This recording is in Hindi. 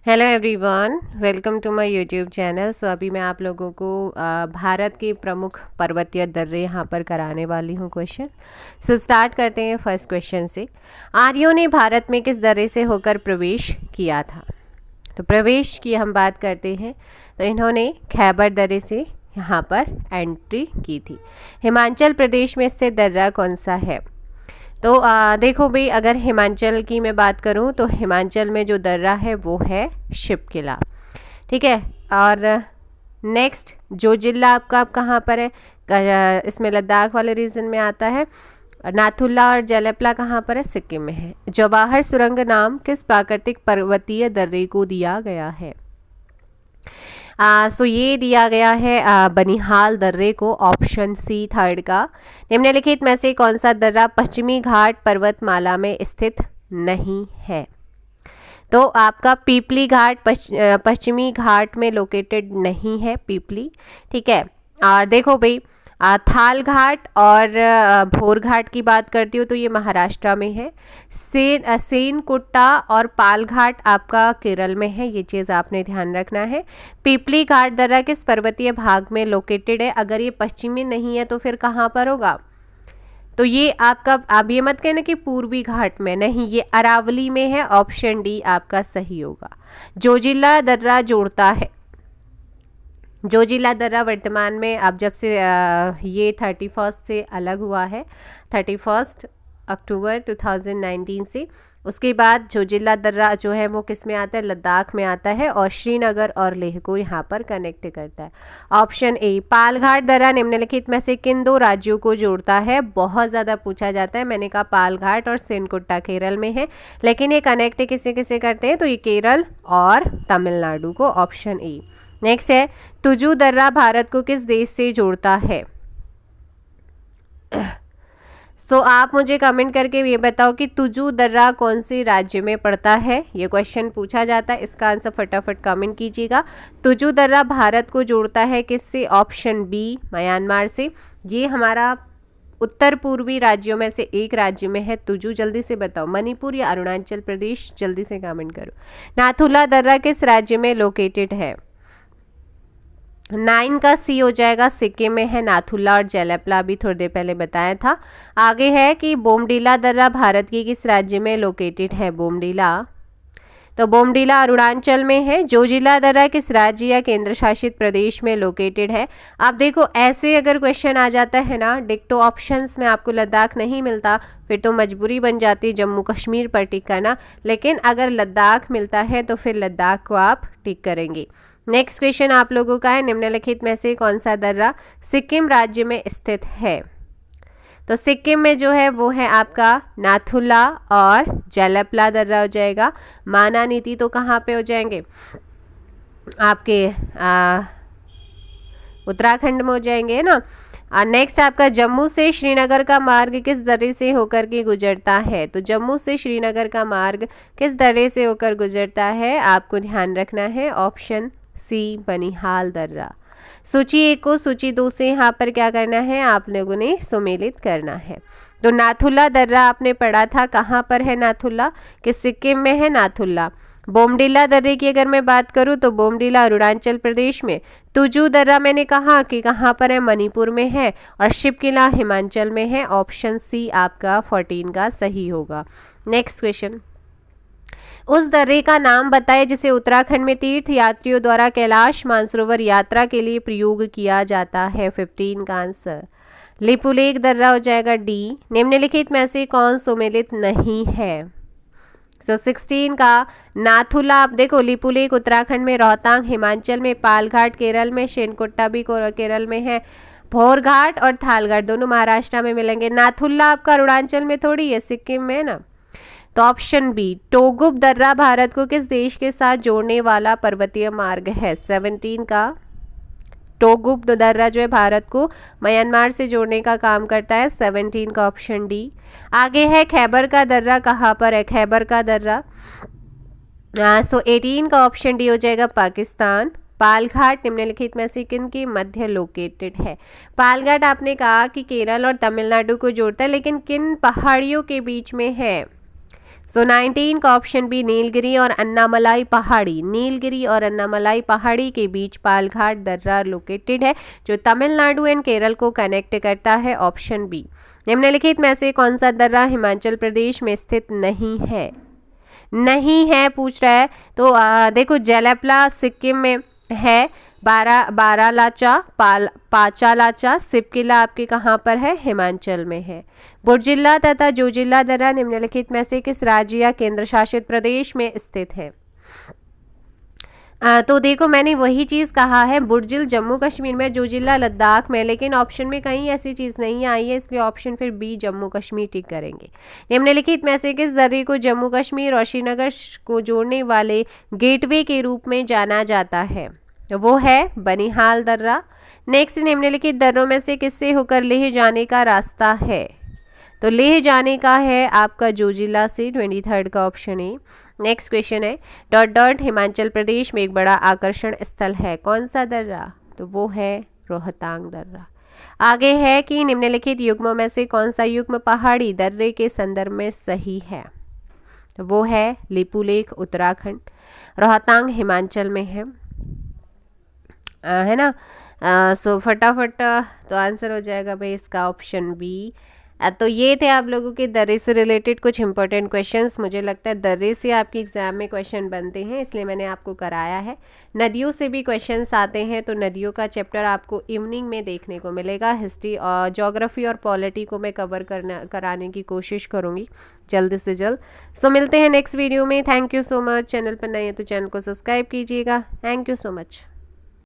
Hello everyone, welcome to my YouTube channel. So अभी मैं आप लोगों को भारत के प्रमुख पर्वतीय दर्रे यहाँ पर कराने वाली हूँ क्वेश्चन। सो स्टार्ट करते हैं फर्स्ट क्वेश्चन से। आर्यों ने भारत में किस दर्रे से होकर प्रवेश किया था? तो प्रवेश की हम बात करते हैं तो इन्होंने खैबर दर्रे से यहाँ पर एंट्री की थी। हिमाचल प्रदेश में स्थित दर्रा कौन सा है? तो देखो भाई, अगर हिमाचल की मैं बात करूं तो हिमाचल में जो दर्रा है वो है शिपकिला। ठीक है। और नेक्स्ट जो जिला आपका आप कहाँ पर है, इसमें लद्दाख वाले रीजन में आता है। नाथुला और जलपला कहाँ पर है? सिक्किम में है। जवाहर सुरंग नाम किस प्राकृतिक पर्वतीय दर्रे को दिया गया है? सो ये दिया गया है बनिहाल दर्रे को, ऑप्शन सी थर्ड का। निम्नलिखित में से कौन सा दर्रा पश्चिमी घाट पर्वतमाला में स्थित नहीं है? तो आपका पीपली घाट पश्चिमी घाट में लोकेटेड नहीं है, पीपली। ठीक है। और देखो भाई, थाल घाट और भोर घाट की बात करती हूँ तो ये महाराष्ट्र में है। सेनकुट्टा और पाल घाट आपका केरल में है, ये चीज़ आपने ध्यान रखना है। पीपली घाट दर्रा किस पर्वतीय भाग में लोकेटेड है? अगर ये पश्चिमी नहीं है तो फिर कहाँ पर होगा? तो ये आपका, आप ये मत कहना कि पूर्वी घाट में, नहीं, ये अरावली में है। ऑप्शन डी आपका सही होगा। जोजिला दर्रा जोड़ता है, जोजिला दर्रा वर्तमान में अब जब से ये 31 से अलग हुआ है, 31 अक्टूबर 2019 से, उसके बाद जोजिला दर्रा जो है वो किस में आता है? लद्दाख में आता है और श्रीनगर और लेह को यहाँ पर कनेक्ट करता है। Option A. पालघाट दर्रा निम्नलिखित में से किन दो राज्यों को जोड़ता है? बहुत ज़्यादा पूछा जाता है। मैंने कहा पालघाट और सेनकुट्टा केरल में है, लेकिन ये कनेक्ट किसे किसे करते हैं? तो ये केरल और तमिलनाडु को। Option A. नेक्स्ट है, तुजू दर्रा भारत को किस देश से जोड़ता है? सो आप मुझे कमेंट करके ये बताओ कि तुजू दर्रा कौन से राज्य में पड़ता है। ये क्वेश्चन पूछा जाता है, इसका आंसर फटाफट कमेंट कीजिएगा। तुजू दर्रा भारत को जोड़ता है किससे? ऑप्शन बी, म्यांमार से। ये हमारा उत्तर पूर्वी राज्यों में से एक राज्य में है तुजू। जल्दी से बताओ, मणिपुर या अरुणाचल प्रदेश? जल्दी से कमेंट करो। नाथुला दर्रा किस राज्य में लोकेटेड है? 9 का सी हो जाएगा, सिक्किम में है। नाथुला और जलपला भी थोड़ी देर पहले बताया था। आगे है कि बोमडीला दर्रा भारत की किस राज्य में लोकेटेड है? बोमडीला, तो बोमडीला अरुणाचल में है। जोजिला दर्रा किस राज्य या केंद्र शासित प्रदेश में लोकेटेड है? आप देखो, ऐसे अगर क्वेश्चन आ जाता है ना, डिक्टो ऑप्शंस में आपको लद्दाख नहीं मिलता, फिर तो मजबूरी बन जाती है जम्मू कश्मीर पर टिक करना। लेकिन अगर लद्दाख मिलता है तो फिर लद्दाख को आप टिक करेंगे। नेक्स्ट क्वेश्चन आप लोगों का है, निम्नलिखित में से कौन सा दर्रा सिक्किम राज्य में स्थित है? तो सिक्किम में जो है वो है आपका नाथुला और जलपला दर्रा हो जाएगा। मानानीति तो कहाँ पे हो जाएंगे? आपके उत्तराखंड में हो जाएंगे, है ना। नेक्स्ट आपका जम्मू से श्रीनगर का मार्ग किस दर्रे से होकर के गुजरता है? तो जम्मू से श्रीनगर का मार्ग किस दर्रे से होकर गुजरता है? आपको ध्यान रखना है। ऑप्शन सी, बनिहाल दर्रा। सूची 1 को सूची 2 से यहाँ पर क्या करना है? आप लोगों ने सुमेलित करना है। तो नाथुला दर्रा आपने पढ़ा था, कहाँ पर है नाथुला? कि सिक्किम में है नाथुला। बोमडीला दर्रे की अगर मैं बात करूँ तो बोमडीला अरुणाचल प्रदेश में। तुजू दर्रा मैंने कहा कि कहाँ पर है? मणिपुर में है। और शिपकिला हिमाचल में है। ऑप्शन सी आपका 14 का सही होगा। नेक्स्ट क्वेश्चन, उस दर्रे का नाम बताएं जिसे उत्तराखंड में तीर्थ यात्रियों द्वारा कैलाश मानसरोवर यात्रा के लिए प्रयोग किया जाता है। 15 का आंसर लिपुलेख दर्रा हो जाएगा, डी। निम्नलिखित में से कौन सुमेलित नहीं है? 16 का नाथुला। आप देखो, लिपुलेख उत्तराखंड में, रोहतांग हिमाचल में, पालघाट केरल में, शेनकुट्टा भी केरल में है। भोर घाट और थाल घाट दोनों महाराष्ट्र में मिलेंगे। नाथुला आपका अरुणाचल में थोड़ी है, सिक्किम में है ना। तो ऑप्शन बी, टोगुप दर्रा भारत को किस देश के साथ जोड़ने वाला पर्वतीय मार्ग है? 17 का टोगुप दर्रा जो है भारत को म्यांमार से जोड़ने का काम करता है। 17 का ऑप्शन डी। आगे है खैबर का दर्रा, कहाँ पर है खैबर का दर्रा? 18 का ऑप्शन डी हो जाएगा, पाकिस्तान। पालघाट निम्नलिखित में से किन की मध्य लोकेटेड है? पालघाट आपने कहा कि केरल और तमिलनाडु को जोड़ता है, लेकिन किन पहाड़ियों के बीच में है? सो 19 का ऑप्शन बी नीलगिरी और अन्नामलाई पहाड़ी। नीलगिरी और अन्नामलाई पहाड़ी के बीच पालघाट दर्रा लोकेटेड है, जो तमिलनाडु एंड केरल को कनेक्ट करता है। Option B. निम्नलिखित में से कौन सा दर्रा हिमाचल प्रदेश में स्थित नहीं है? नहीं है पूछ रहा है तो देखो, जैलपला सिक्किम में है, बारालाचा, पाचालाचा, सिपकिला आपके कहाँ पर है? हिमाचल में है। बुर्जिल्ला तथा जोजिला दर्रा निम्नलिखित में से किस राज्य या केंद्र शासित प्रदेश में स्थित है? तो देखो, मैंने वही चीज़ कहा है, बुर्जिल जम्मू कश्मीर में, जोजिला लद्दाख में, लेकिन ऑप्शन में कहीं ऐसी चीज़ नहीं आई है, इसलिए ऑप्शन फिर बी जम्मू कश्मीर टिक करेंगे। निम्नलिखित में से किस दर्रे को जम्मू कश्मीर और श्रीनगर को जोड़ने वाले गेटवे के रूप में जाना जाता है? वो है बनिहाल दर्रा। नेक्स्ट, निम्नलिखित दर्रों में से किससे होकर लेह जाने का रास्ता है? तो लेह जाने का है आपका जोजिला से, 23 का ऑप्शन है। नेक्स्ट क्वेश्चन है, डॉट डॉट हिमाचल प्रदेश में एक बड़ा आकर्षण स्थल है, कौन सा दर्रा? तो वो है रोहतांग दर्रा। आगे है कि निम्नलिखित युग्मों में से कौन सा युग्म पहाड़ी दर्रे के संदर्भ में सही है? तो वो है लिपुलेख उत्तराखंड, रोहतांग हिमाचल में है ना। सो फटाफट तो आंसर हो जाएगा भाई इसका ऑप्शन बी। तो ये थे आप लोगों के दर्रे से रिलेटेड कुछ इंपॉर्टेंट क्वेश्चंस। मुझे लगता है दर्रे से आपके एग्जाम में क्वेश्चन बनते हैं, इसलिए मैंने आपको कराया है। नदियों से भी क्वेश्चंस आते हैं, तो नदियों का चैप्टर आपको इवनिंग में देखने को मिलेगा। हिस्ट्री और ज्योग्राफी और पॉलिटी को मैं कवर कराने की कोशिश करूँगी जल्द से जल्द। सो मिलते हैं नेक्स्ट वीडियो में। Thank you so much. Channel पर नए हैं तो चैनल को सब्सक्राइब कीजिएगा। Thank you so much.